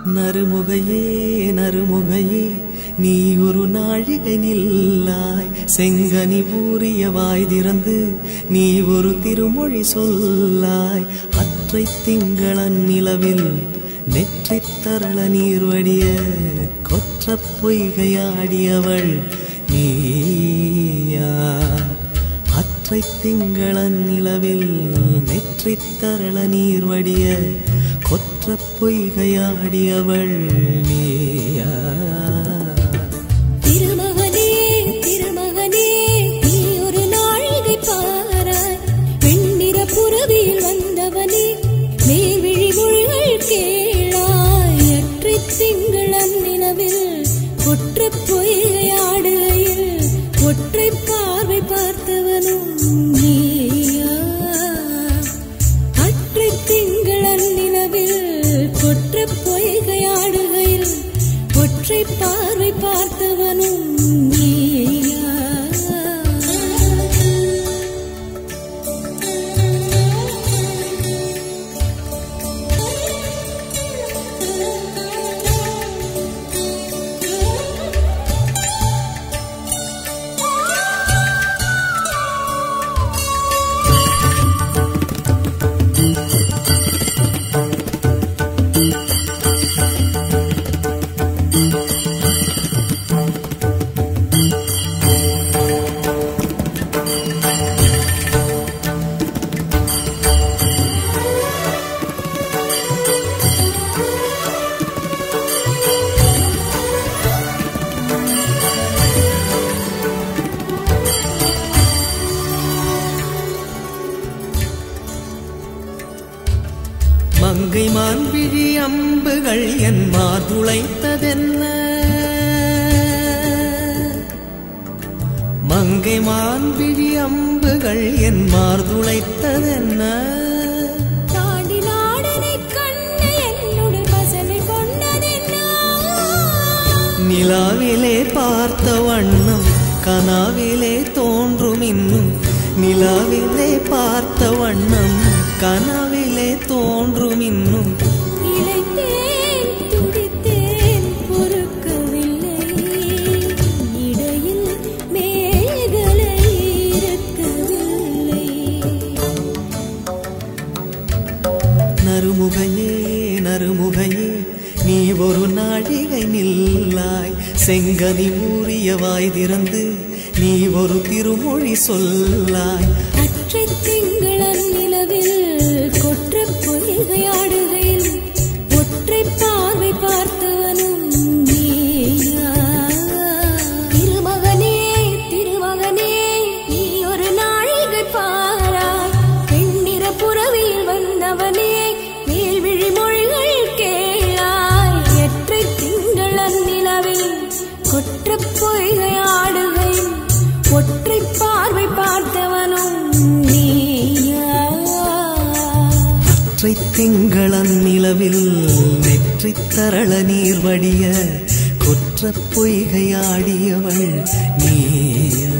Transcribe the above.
நறுமுகையே நறுமுகையே நீ ஒரு நாழிகை நில்லாய், செங்கனி ஊறிய வாய் திறந்து நீ ஒரு திருமொழி சொல்லாய். அற்றை திங்களன் நிலவில் நெற்றித் தரள நீர் வடிய கொற்ற பொய்கையாடியவள் நீயா? அற்றை திங்களன் நிலவில் நெற்றித் தரள நீர் வடிய கொற்ற பொய்கையாடியவள் நீயா? திருமகனே திருமகனே நீ ஒரு நாழிகை பாராய், வெண்ணிற புறவியில் வந்தவனே மேல்விழி மொழிகள் கேளாய். அற்றை திங்களன் நிலவில் கொற்ற பொய்கையாடுகையில் ஒற்றை பார்வை பார்த்தவனும் நீயா? அற்றை திங்களன் நிலவில் கொற்ற பொய்கையாடுகையில் ஒற்றை பார்வை பார்த்தவனும் நீயா? மங்கை மான்விழி அம்புகள் என் மார்துளைத்ததென்ன? மங்கை மான்விழி அம்புகள் என் மார்துளைத்ததென்ன? தாண்டி நாடனை கண்ணு என்னுடைய பசனை கொண்டதென்ன? நிலாவிலே பார்த்த வண்ணம் கனாவிலே தோன்றும் இன்னும், நிலாவிலே பார்த்த வண்ணம் கனாவிலே தோன்றும் இன்னும். இளைத்தேன் துடித்தேன் பொறுக்கவில்லை, இடையில் மேகலை இருக்கவில்லை. நறுமுகையே நறுமுகையே நீ ஒரு நாழிகை நில்லாய், செங்கனி ஊறிய வாய் திறந்து நீ ஒரு திருமொழி சொல்லாய். அற்றை திங்களன் நிலவில் கொற்ற பொய்கையாடுகையில் ஒற்றை பார்வை பார்த்தவனும் நீயா? திருமகனே திருமகனே நீ ஒரு நாழிகை பாராய், வெண்ணிற புறவியில் வந்தவனே மேல்விழி மொழிகள் கேளாய். எற்றை திங்களன் நிலவில் கொற்ற பொய்கையாடுகையில் ஒற்றை பார்வை பார்த்தவனும் நீயா? அற்றை திங்களன் நிலவில் நெற்றித் தரள நீர் வடிய கொற்ற பொய்கையாடியவள் நீயா?